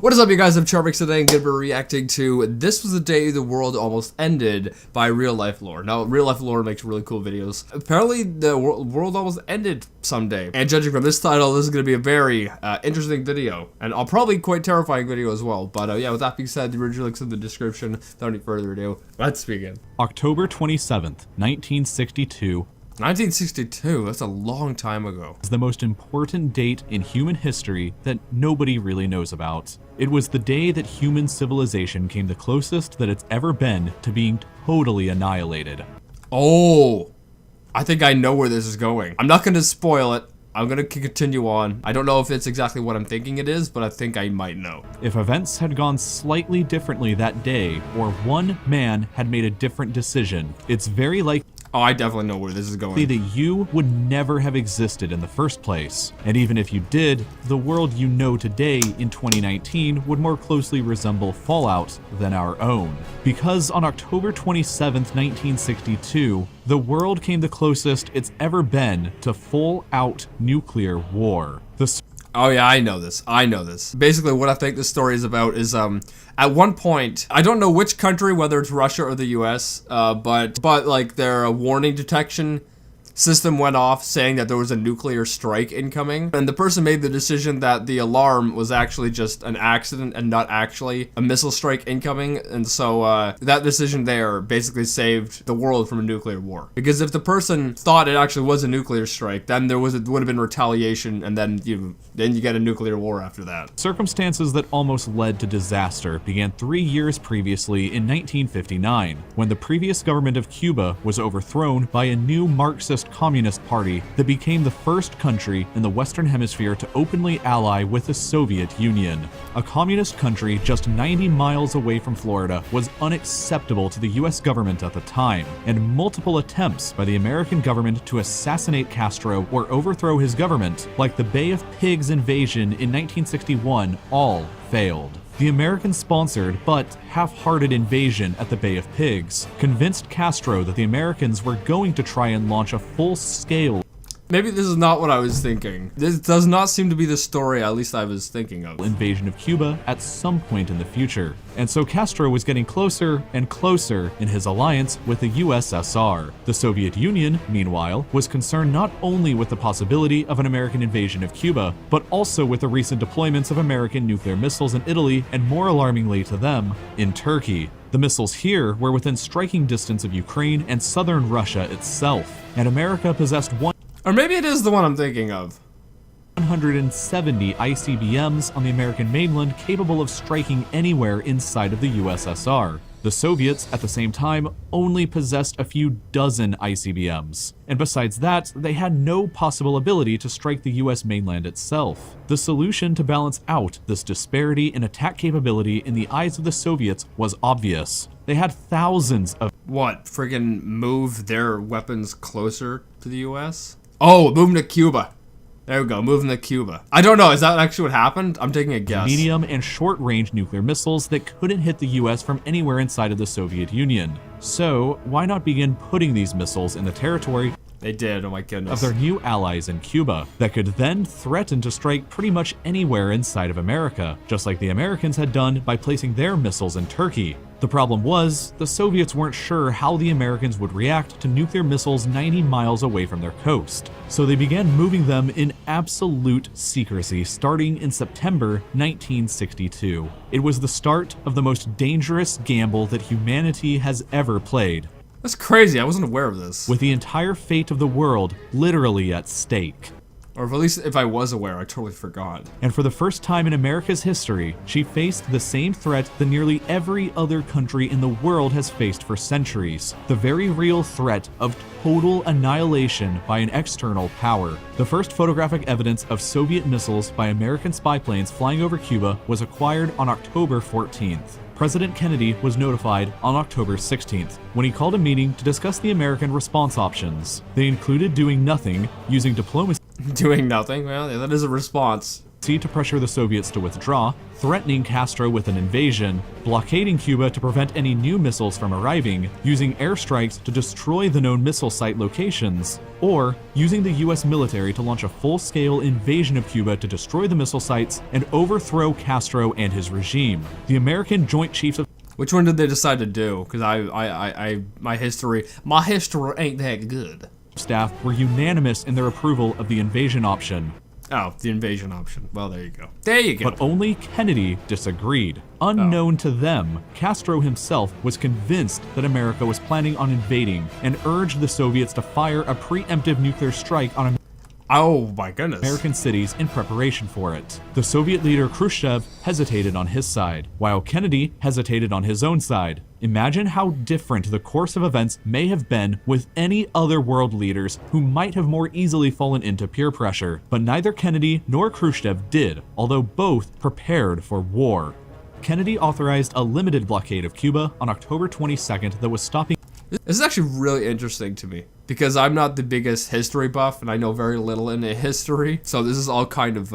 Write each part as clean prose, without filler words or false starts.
What is up, you guys? I'm Charmx today, and gonna be reacting to This Was the Day the World Almost Ended by Real Life Lore. Now, Real Life Lore makes really cool videos. Apparently, the world almost ended someday. And judging from this title, this is gonna be a very interesting video. And probably quite terrifying video as well. But yeah, with that being said, the original link's in the description. Without any further ado, let's begin. October 27th, 1962. 1962, that's a long time ago. Is the most important date in human history that nobody really knows about. It was the day that human civilization came the closest that it's ever been to being totally annihilated. Oh, I think I know where this is going. I'm not going to spoil it. I'm going to continue on. I don't know if it's exactly what I'm thinking it is, but I think I might know. If events had gone slightly differently that day, or one man had made a different decision, it's very likely Oh, I definitely know where this is going. that you would never have existed in the first place. And even if you did, the world you know today in 2019 would more closely resemble Fallout than our own. Because on October 27th, 1962, the world came the closest it's ever been to full-out nuclear war. Oh yeah, I know this. Basically, what I think this story is about is, at one point, I don't know which country, whether it's Russia or the US, but like their warning detection system went off saying that there was a nuclear strike incoming, and the person made the decision that the alarm was actually just an accident and not actually a missile strike incoming, and so that decision there basically saved the world from a nuclear war. Because if the person thought it actually was a nuclear strike, then would have been retaliation, and then you get a nuclear war after that. Circumstances that almost led to disaster began 3 years previously in 1959, when the previous government of Cuba was overthrown by a new Marxist Communist Party that became the first country in the Western Hemisphere to openly ally with the Soviet Union. A communist country just 90 miles away from Florida was unacceptable to the US government at the time, and multiple attempts by the American government to assassinate Castro or overthrow his government, like the Bay of Pigs invasion in 1961, all failed. The American-sponsored but half-hearted invasion at the Bay of Pigs convinced Castro that the Americans were going to try and launch a full-scale Maybe this is not what I was thinking. This does not seem to be the story at least I was thinking of. Invasion of Cuba at some point in the future. And so Castro was getting closer and closer in his alliance with the USSR. The Soviet Union, meanwhile, was concerned not only with the possibility of an American invasion of Cuba, but also with the recent deployments of American nuclear missiles in Italy, and more alarmingly to them, in Turkey. The missiles here were within striking distance of Ukraine and southern Russia itself, and America possessed Or maybe it is the one I'm thinking of. 170 ICBMs on the American mainland capable of striking anywhere inside of the USSR. The Soviets, at the same time, only possessed a few dozen ICBMs. And besides that, they had no possible ability to strike the US mainland itself. The solution to balance out this disparity in attack capability in the eyes of the Soviets was obvious. They had thousands of What, friggin' move their weapons closer to the US? Oh, move them to Cuba. There we go, move them to Cuba. I don't know, is that actually what happened? I'm taking a guess. medium and short-range nuclear missiles that couldn't hit the US from anywhere inside of the Soviet Union. So, why not begin putting these missiles in the territory They did, oh my goodness. of their new allies in Cuba that could then threaten to strike pretty much anywhere inside of America, just like the Americans had done by placing their missiles in Turkey. The problem was, the Soviets weren't sure how the Americans would react to nuclear missiles 90 miles away from their coast, so they began moving them in absolute secrecy starting in September 1962. It was the start of the most dangerous gamble that humanity has ever played. That's crazy, I wasn't aware of this. With the entire fate of the world literally at stake. Or at least if I was aware, I totally forgot. And for the first time in America's history, she faced the same threat that nearly every other country in the world has faced for centuries. The very real threat of total annihilation by an external power. The first photographic evidence of Soviet missiles by American spy planes flying over Cuba was acquired on October 14th. President Kennedy was notified on October 16th, when he called a meeting to discuss the American response options. They included doing nothing, using diplomacy Doing nothing? Well, yeah, that is a response. to pressure the Soviets to withdraw, threatening Castro with an invasion, blockading Cuba to prevent any new missiles from arriving, using airstrikes to destroy the known missile site locations, or using the US military to launch a full-scale invasion of Cuba to destroy the missile sites and overthrow Castro and his regime. The American Joint Chiefs of Which one did they decide to do? Because my history ain't that good. Staff were unanimous in their approval of the invasion option. Oh, the invasion option. Well, there you go. There you go. But only Kennedy disagreed. Unknown to them, Castro himself was convinced that America was planning on invading and urged the Soviets to fire a preemptive nuclear strike on Oh my goodness. American cities in preparation for it. The Soviet leader Khrushchev hesitated on his side, while Kennedy hesitated on his own side. Imagine how different the course of events may have been with any other world leaders who might have more easily fallen into peer pressure. But neither Kennedy nor Khrushchev did, although both prepared for war. Kennedy authorized a limited blockade of Cuba on October 22nd that was stopping. This is actually really interesting to me because I'm not the biggest history buff and I know very little in history. So this is all kind of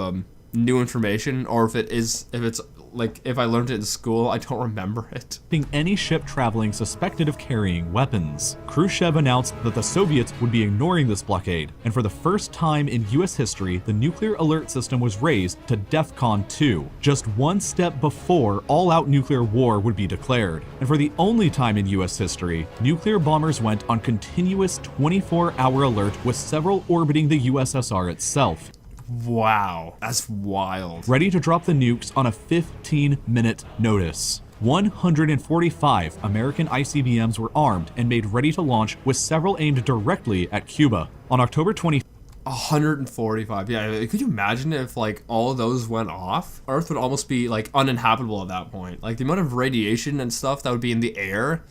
new information, or if it's like if I learned it in school, I don't remember it. Any ship traveling suspected of carrying weapons. Khrushchev announced that the Soviets would be ignoring this blockade, and for the first time in US history, the nuclear alert system was raised to DEFCON 2, just one step before all-out nuclear war would be declared. And for the only time in US history, nuclear bombers went on continuous 24-hour alert with several orbiting the USSR itself. Wow, that's wild. Ready to drop the nukes on a 15-minute notice. 145 American ICBMs were armed and made ready to launch, with several aimed directly at Cuba. On October 20, 145. Yeah, could you imagine if like all of those went off? Earth would almost be like uninhabitable at that point. Like the amount of radiation and stuff that would be in the air.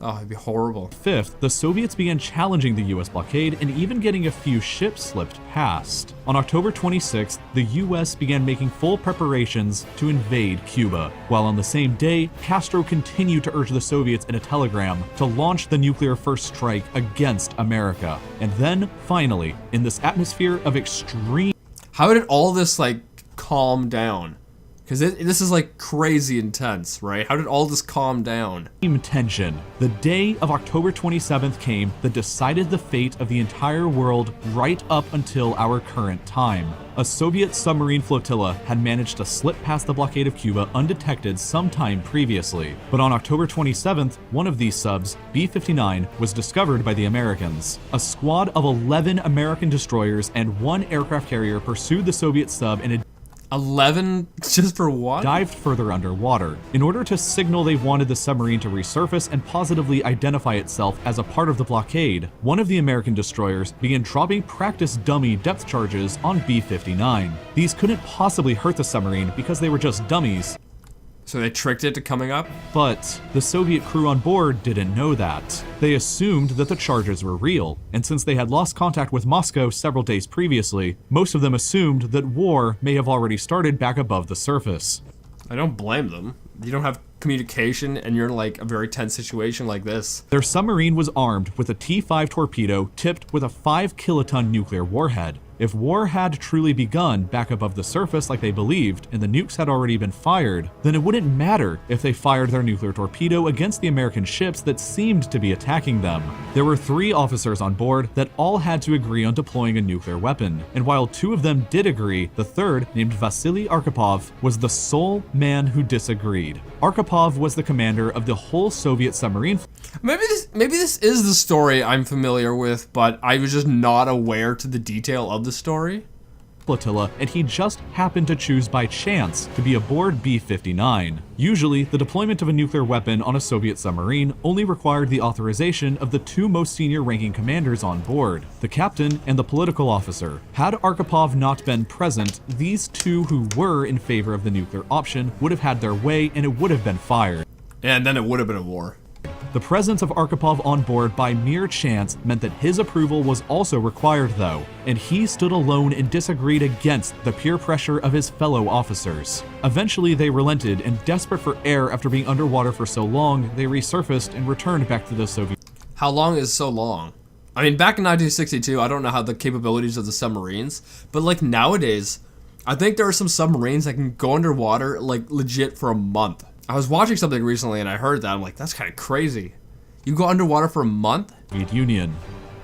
Oh, it'd be horrible. 5th, the Soviets began challenging the US blockade and even getting a few ships slipped past. On October 26th, the US began making full preparations to invade Cuba, while on the same day, Castro continued to urge the Soviets in a telegram to launch the nuclear first strike against America. And then, finally, in this atmosphere of extreme... How did all this like calm down? Because this is like crazy intense, right? How did all this calm down? Tension. The day of October 27th came that decided the fate of the entire world right up until our current time. A Soviet submarine flotilla had managed to slip past the blockade of Cuba undetected sometime previously. But on October 27th, one of these subs, B-59, was discovered by the Americans. A squad of 11 American destroyers and one aircraft carrier pursued the Soviet sub in a 11 just for what? Dived further underwater. In order to signal they wanted the submarine to resurface and positively identify itself as a part of the blockade, one of the American destroyers began dropping practice dummy depth charges on B-59. These couldn't possibly hurt the submarine because they were just dummies. So they tricked it to coming up? But the Soviet crew on board didn't know that. They assumed that the charges were real, and since they had lost contact with Moscow several days previously, most of them assumed that war may have already started back above the surface. I don't blame them. You don't have communication and you're in like a very tense situation like this. Their submarine was armed with a T-5 torpedo tipped with a 5-kiloton nuclear warhead. If war had truly begun back above the surface like they believed, and the nukes had already been fired, then it wouldn't matter if they fired their nuclear torpedo against the American ships that seemed to be attacking them. There were 3 officers on board that all had to agree on deploying a nuclear weapon, and while 2 of them did agree, the third, named Vasily Arkhipov, was the sole man who disagreed. Arkhipov was the commander of the whole Soviet submarine. Maybe this is the story I'm familiar with, but I was just not aware to the detail of the story. Flotilla, and he just happened to choose by chance to be aboard B-59. Usually, the deployment of a nuclear weapon on a Soviet submarine only required the authorization of the 2 most senior ranking commanders on board, the captain and the political officer. Had Arkhipov not been present, these 2 who were in favor of the nuclear option would have had their way and it would have been fired. And then it would have been a war. The presence of Arkhipov on board by mere chance meant that his approval was also required though, and he stood alone and disagreed against the peer pressure of his fellow officers. Eventually they relented, and desperate for air after being underwater for so long, they resurfaced and returned back to the Soviet. How long is so long? I mean, back in 1962, I don't know how the capabilities of the submarines, but like nowadays, I think there are some submarines that can go underwater, like, legit for a month. I was watching something recently and I heard that. I'm like, that's kind of crazy. You go underwater for a month? Union.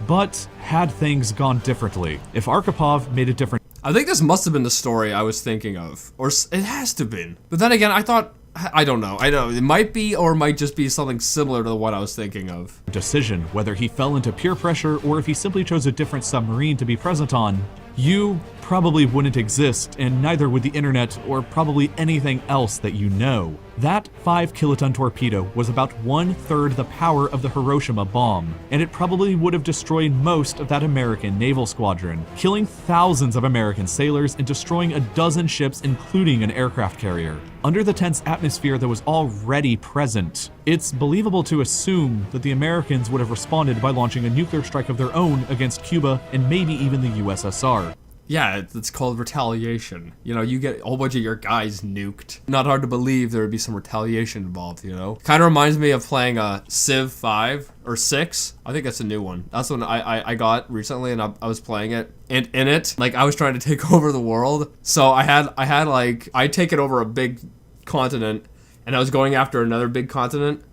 But had things gone differently, if Arkhipov made a different... I think this must have been the story I was thinking of. Or it has to have been. But then again, I thought... I don't know. I know. It might be or it might just be something similar to the one I was thinking of. decision, whether he fell into peer pressure or if he simply chose a different submarine to be present on, you probably wouldn't exist, and neither would the internet or probably anything else that you know. That 5-kiloton torpedo was about 1/3 the power of the Hiroshima bomb, and it probably would have destroyed most of that American naval squadron, killing thousands of American sailors and destroying a dozen ships, including an aircraft carrier. Under the tense atmosphere that was already present, it's believable to assume that the Americans would have responded by launching a nuclear strike of their own against Cuba and maybe even the USSR. Yeah, it's called retaliation. You know, you get a whole bunch of your guys nuked. Not hard to believe there would be some retaliation involved, you know? Kind of reminds me of playing Civ 5 or 6. I think that's a new one. That's one I got recently, and I was playing it. And in it, like, I was trying to take over the world. So I'd taken over a big continent, and I was going after another big continent.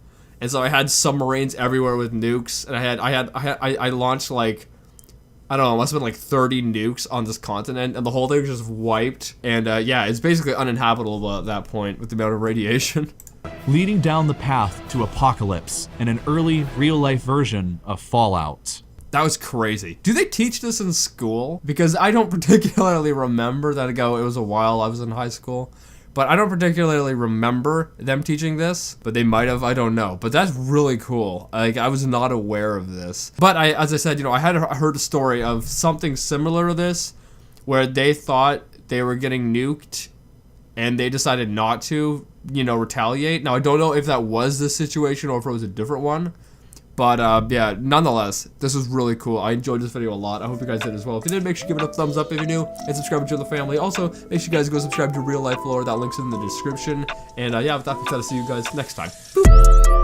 And so I had submarines everywhere with nukes, and I launched, like, I don't know, it must have been like 30 nukes on this continent, and the whole thing was just wiped. And yeah, it's basically uninhabitable at that point with the amount of radiation. Leading down the path to apocalypse and an early real-life version of Fallout. That was crazy. Do they teach this in school? Because I don't particularly remember that ago. It was a while I was in high school. But I don't particularly remember them teaching this, but they might have, I don't know. But that's really cool. Like, I was not aware of this. But as I said, you know, I had heard a story of something similar to this, where they thought they were getting nuked, and they decided not to, you know, retaliate. Now, I don't know if that was the situation or if it was a different one. But yeah, nonetheless, this was really cool. I enjoyed this video a lot. I hope you guys did as well. If you did, make sure you give it a thumbs up if you're new, and subscribe to join the family. Also, make sure you guys go subscribe to Real Life Lore. That link's in the description. And yeah, with that being said, I'll see you guys next time. Boop.